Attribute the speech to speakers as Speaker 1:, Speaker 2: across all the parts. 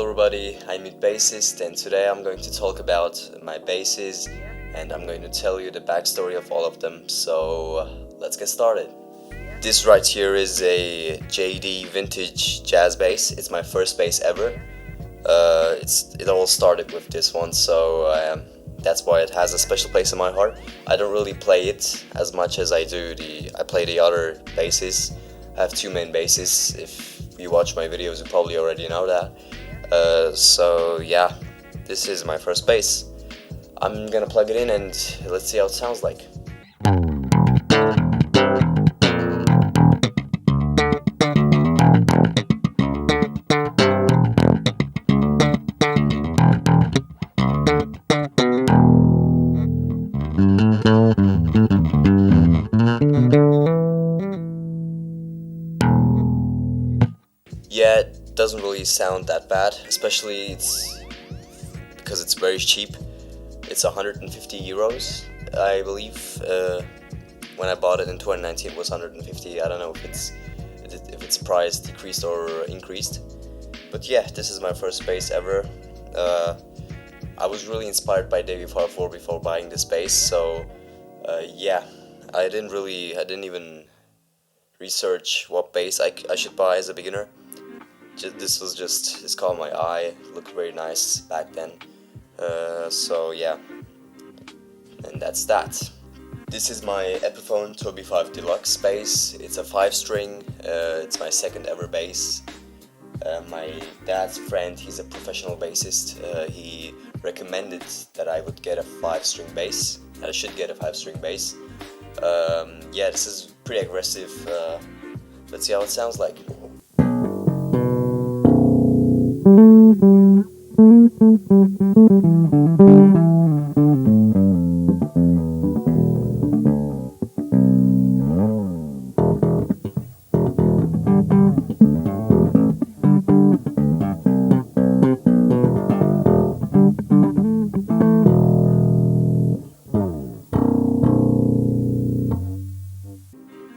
Speaker 1: everybody, I'm Mute Bassist, and today I'm going to talk about my basses and I'm going to tell you the backstory of all of them, so let's get started. This right here is a JD vintage jazz bass. It's my first bass ever. It all started with this one, so that's why it has a special place in my heart. I don't really play it as much as I play the other basses. I have two main basses. If you watch my videos, you probably already know that. So yeah, this is my first bass. I'm gonna plug it in and let's see how it sounds like. Yeah, it doesn't really sound that bad, especially because it's very cheap. It's 150 euros, I believe. When I bought it in 2019, it was 150. I don't know if its price decreased or increased. But yeah, this is my first bass ever. I was really inspired by Davey 4 before buying this bass, so yeah, I didn't even research what bass I should buy as a beginner. This caught my eye. It looked very nice back then. So yeah, and that's that. This is my Epiphone Toby 5 Deluxe bass. It's a 5-string. It's my second ever bass. My dad's friend, he's a professional bassist. He recommended that I would get a 5-string bass. I should get a 5-string bass. Yeah, this is pretty aggressive. Let's see how it sounds like.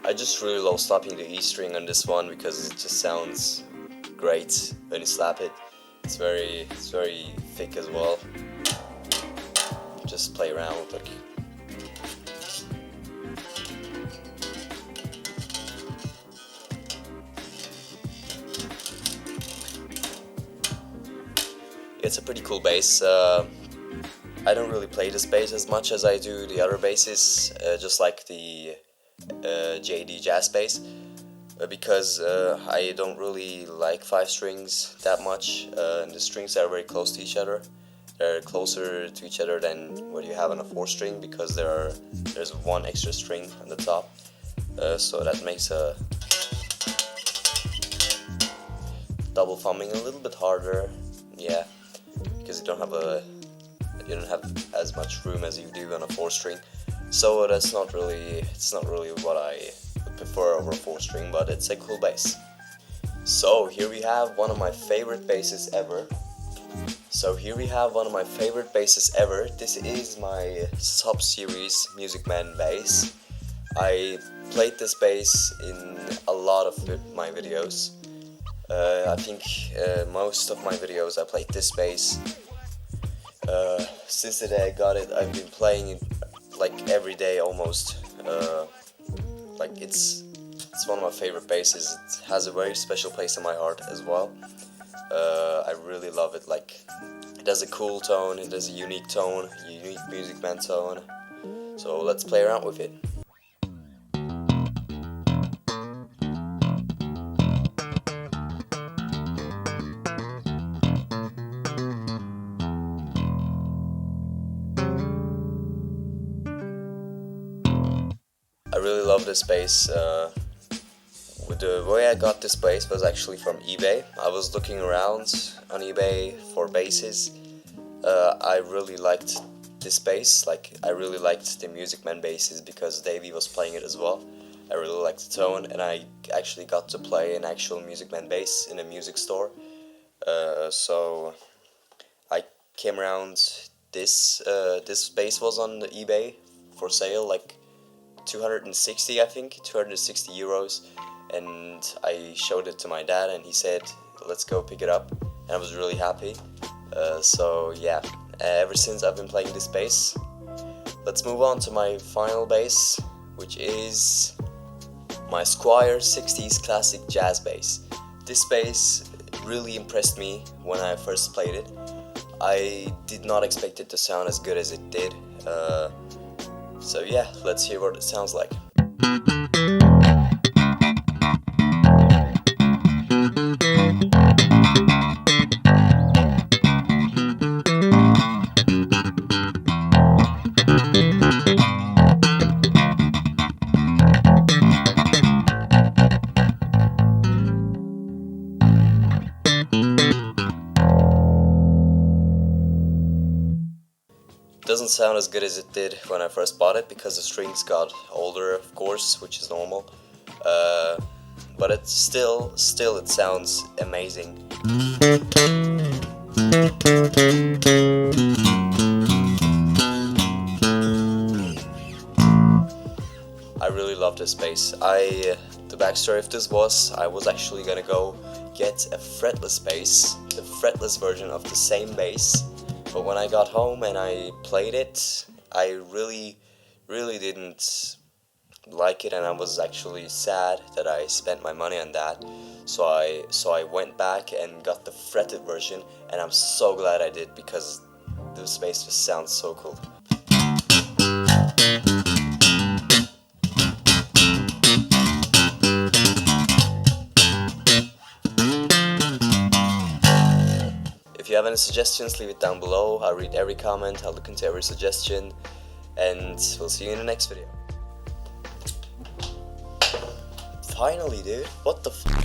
Speaker 1: I just really love slapping the E string on this one because it just sounds great when you slap it. It's very thick as well. Just play around with it. It's a pretty cool bass. I don't really play this bass as much as I do the other basses, just like the JD jazz bass, because I don't really like 5 strings that much, and the strings are very close to each other. They're closer to each other than what you have on a 4-string, because there's one extra string on the top, so that makes a double thumbing a little bit harder. Yeah, because you don't have as much room as you do on a 4-string. So it's not really what I would prefer over a 4-string, but it's a cool bass. So here we have one of my favorite basses ever. This is my sub-series Musicman Bass. I played this bass in a lot of my videos. I think most of my videos I played this bass. Since the day I got it, I've been playing it like every day almost. Like it's one of my favorite basses. It has a very special place in my heart as well. I really love it. Like, it has a cool tone, it has a unique tone, unique Musicman tone. So let's play around with it. I really love this bass. The way I got this bass was actually from eBay. I was looking around on eBay for basses. I really liked this bass. Like, I really liked the Musicman basses because Davey was playing it as well. I really liked the tone, and I actually got to play an actual Musicman bass in a music store. So I came around this bass was on eBay for sale, like 260, I think, 260 euros, and I showed it to my dad and he said, let's go pick it up. and I was really happy. So yeah, ever since I've been playing this bass. Let's move on to my final bass, which is my Squier 60s classic jazz bass. This bass really impressed me when I first played it. I did not expect it to sound as good as it did. So yeah, let's hear what it sounds like. Doesn't sound as good as it did when I first bought it because the strings got older, of course, which is normal. But it's still it sounds amazing. I really love this bass. The backstory of this was I was actually gonna go get a fretless bass, the fretless version of the same bass. But when I got home and I played it, I really didn't like it, and I was actually sad that I spent my money on that. So I went back and got the fretted version, and I'm so glad I did because this bass just sounds so cool. If you have any suggestions, leave it down below. I read every comment, I'll look into every suggestion, and we'll see you in the next video. Finally, dude, what the f***?